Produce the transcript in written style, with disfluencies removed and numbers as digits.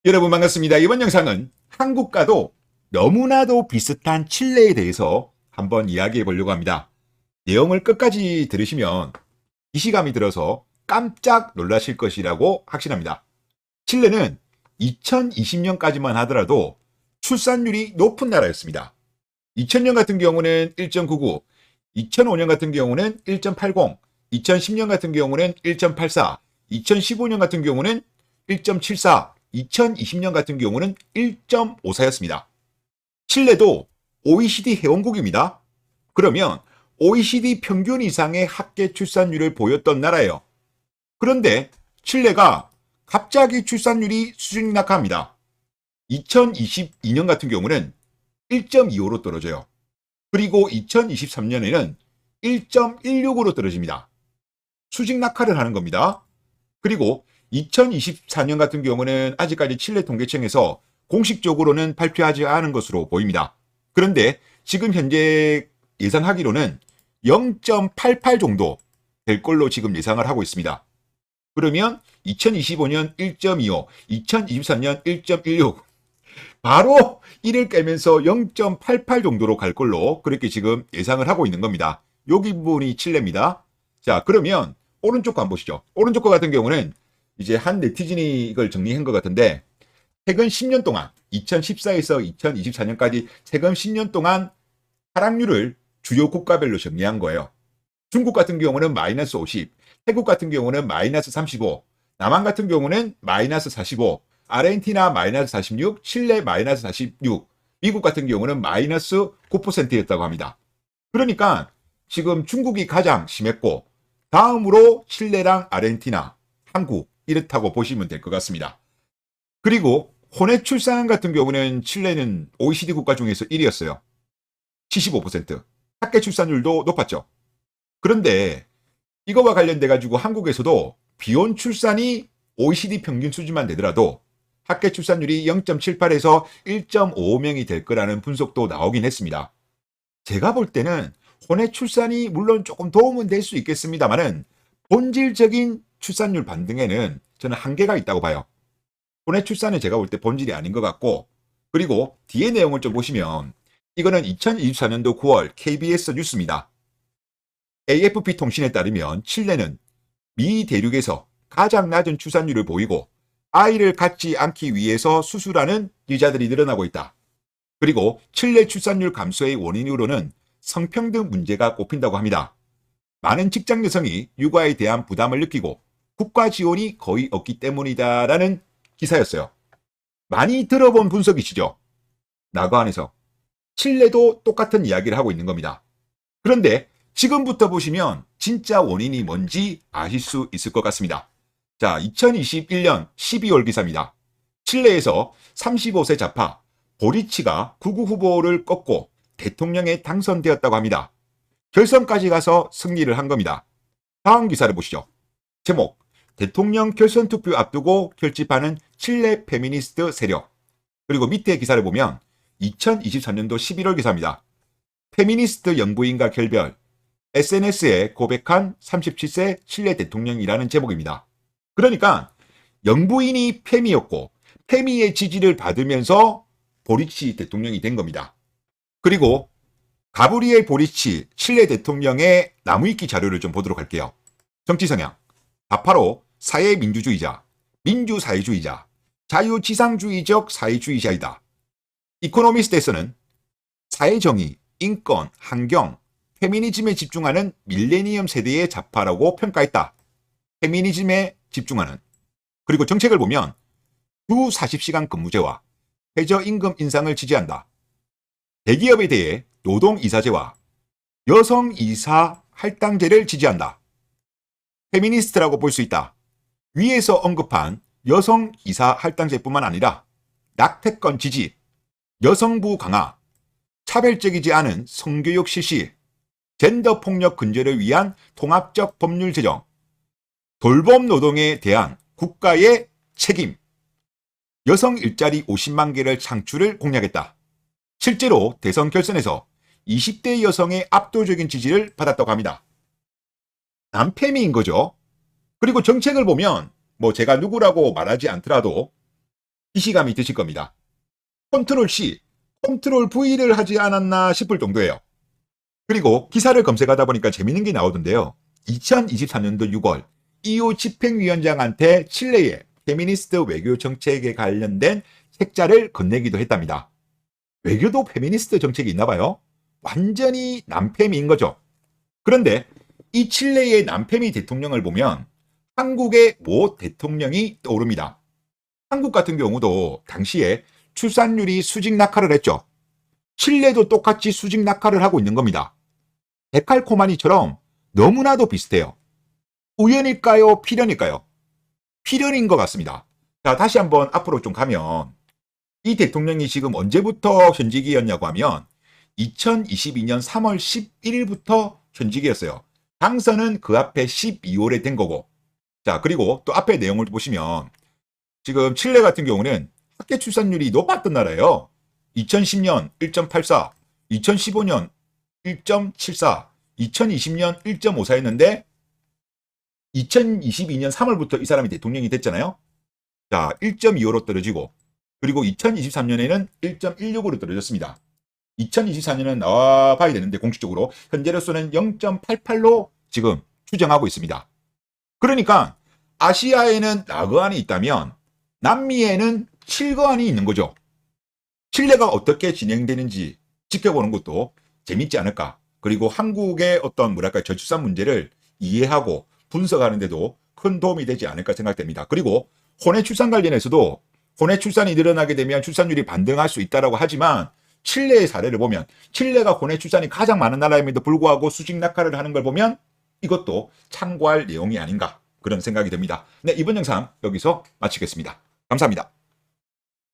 여러분 반갑습니다. 이번 영상은 한국과도 너무나도 비슷한 칠레에 대해서 한번 이야기해 보려고 합니다. 내용을 끝까지 들으시면 기시감이 들어서 깜짝 놀라실 것이라고 확신합니다. 칠레는 2020년까지만 하더라도 출산율이 높은 나라였습니다. 2000년 같은 경우는 1.99, 2005년 같은 경우는 1.80, 2010년 같은 경우는 1.84, 2015년 같은 경우는 1.74, 2020년 같은 경우는 1.54였습니다. 칠레도 OECD 회원국입니다. 그러면 OECD 평균 이상의 합계 출산율을 보였던 나라예요. 그런데 칠레가 갑자기 출산율이 수준 낙하합니다. 2022년 같은 경우는 1.25로 떨어져요. 그리고 2023년에는 1.16으로 떨어집니다. 수직 낙하를 하는 겁니다. 그리고 2024년 같은 경우는 아직까지 칠레 통계청에서 공식적으로는 발표하지 않은 것으로 보입니다. 그런데 지금 현재 예상하기로는 0.88 정도 될 걸로 지금 예상을 하고 있습니다. 그러면 2025년 1.25, 2024년 1.16, 바로 1을 깨면서 0.88 정도로 갈 걸로 그렇게 지금 예상을 하고 있는 겁니다. 여기 부분이 칠레입니다. 자, 그러면 오른쪽 거 한번 보시죠. 오른쪽 거 같은 경우는 이제 한 네티즌이 이걸 정리한 것 같은데, 최근 10년 동안 2014에서 2024년까지 최근 10년 동안 하락률을 주요 국가별로 정리한 거예요. 중국 같은 경우는 마이너스 50, 태국 같은 경우는 마이너스 35, 남한 같은 경우는 마이너스 45, 아르헨티나 마이너스 46, 칠레 마이너스 46, 미국 같은 경우는 마이너스 9%였다고 합니다. 그러니까 지금 중국이 가장 심했고, 다음으로 칠레랑 아르헨티나, 한국 이렇다고 보시면 될 것 같습니다. 그리고 혼외 출산 같은 경우는 칠레는 OECD 국가 중에서 1위였어요. 75%. 합계 출산율도 높았죠. 그런데 이거와 관련돼 가지고 한국에서도 비혼 출산이 OECD 평균 수준만 되더라도 합계 출산율이 0.78에서 1.55명이 될 거라는 분석도 나오긴 했습니다. 제가 볼 때는 혼외 출산이 물론 조금 도움은 될 수 있겠습니다만은 본질적인 출산율 반등에는 저는 한계가 있다고 봐요. 혼외 출산은 제가 볼 때 본질이 아닌 것 같고, 그리고 뒤에 내용을 좀 보시면 이거는 2024년도 9월 KBS 뉴스입니다. AFP 통신에 따르면 칠레는 미 대륙에서 가장 낮은 출산율을 보이고 아이를 갖지 않기 위해서 수술하는 여자들이 늘어나고 있다. 그리고 칠레 출산율 감소의 원인으로는 성평등 문제가 꼽힌다고 합니다. 많은 직장 여성이 육아에 대한 부담을 느끼고 국가 지원이 거의 없기 때문이다라는 기사였어요. 많이 들어본 분석이시죠? 나그안에서 칠레도 똑같은 이야기를 하고 있는 겁니다. 그런데 지금부터 보시면 진짜 원인이 뭔지 아실 수 있을 것 같습니다. 자, 2021년 12월 기사입니다. 칠레에서 35세 좌파 보리치가 극우 후보를 꺾고 대통령에 당선되었다고 합니다. 결선까지 가서 승리를 한 겁니다. 다음 기사를 보시죠. 제목, 대통령 결선 투표 앞두고 결집하는 칠레 페미니스트 세력. 그리고 밑에 기사를 보면 2023년도 11월 기사입니다. 페미니스트 영부인과 결별, SNS에 고백한 37세 칠레 대통령이라는 제목입니다. 그러니까 영부인이 페미였고 페미의 지지를 받으면서 보리치 대통령이 된 겁니다. 그리고 가브리엘 보리치 칠레 대통령의 나무위키 자료를 좀 보도록 할게요. 정치 성향, 좌파로 사회민주주의자, 민주사회주의자, 자유지상주의적 사회주의자이다. 이코노미스트에서는 사회정의, 인권, 환경, 페미니즘에 집중하는 밀레니엄 세대의 좌파라고 평가했다. 페미니즘에 집중하는. 그리고 정책을 보면 주 40시간 근무제와 최저임금 인상을 지지한다. 대기업에 대해 노동이사제와 여성이사 할당제를 지지한다. 페미니스트라고 볼 수 있다. 위에서 언급한 여성이사 할당제뿐만 아니라 낙태권 지지, 여성부 강화, 차별적이지 않은 성교육 실시, 젠더 폭력 근절을 위한 통합적 법률 제정, 돌봄 노동에 대한 국가의 책임, 여성 일자리 50만 개를 창출을 공약했다. 실제로 대선 결선에서 20대 여성의 압도적인 지지를 받았다고 합니다. 남페미인 거죠. 그리고 정책을 보면 뭐 제가 누구라고 말하지 않더라도 이시감이 드실 겁니다. 컨트롤 C, 컨트롤 V를 하지 않았나 싶을 정도예요. 그리고 기사를 검색하다 보니까 재밌는 게 나오던데요. 2023년도 6월 EU 집행위원장한테 칠레의 페미니스트 외교 정책에 관련된 책자를 건네기도 했답니다. 외교도 페미니스트 정책이 있나 봐요. 완전히 남페미인 거죠. 그런데 이 칠레의 남페미 대통령을 보면 한국의 모 대통령이 떠오릅니다. 한국 같은 경우도 당시에 출산율이 수직 낙하를 했죠. 칠레도 똑같이 수직 낙하를 하고 있는 겁니다. 데칼코마니처럼 너무나도 비슷해요. 우연일까요? 필연일까요? 필연인 것 같습니다. 자, 다시 한번 앞으로 좀 가면 이 대통령이 지금 언제부터 현직이었냐고 하면 2022년 3월 11일부터 현직이었어요. 당선은 그 앞에 12월에 된 거고. 자, 그리고 또 앞에 내용을 보시면 지금 칠레 같은 경우는 학계 출산율이 높았던 나라예요. 2010년 1.84, 2015년 1.74, 2020년 1.54였는데 2022년 3월부터 이 사람이 대통령이 됐잖아요. 자, 1.25로 떨어지고 그리고 2023년에는 1.16으로 떨어졌습니다. 2024년은 나와봐야 되는데 공식적으로 현재로서는 0.88로 지금 추정하고 있습니다. 그러니까 아시아에는 라그안이 있다면 남미에는 칠거안이 있는 거죠. 칠레가 어떻게 진행되는지 지켜보는 것도 재밌지 않을까. 그리고 한국의 어떤 뭐랄까 저출산 문제를 이해하고 분석하는 데도 큰 도움이 되지 않을까 생각됩니다. 그리고 혼외 출산 관련해서도 혼외 출산이 늘어나게 되면 출산율이 반등할 수 있다고 하지만 칠레의 사례를 보면 칠레가 혼외 출산이 가장 많은 나라임에도 불구하고 수직 낙하를 하는 걸 보면 이것도 참고할 내용이 아닌가 그런 생각이 듭니다. 네, 이번 영상 여기서 마치겠습니다. 감사합니다.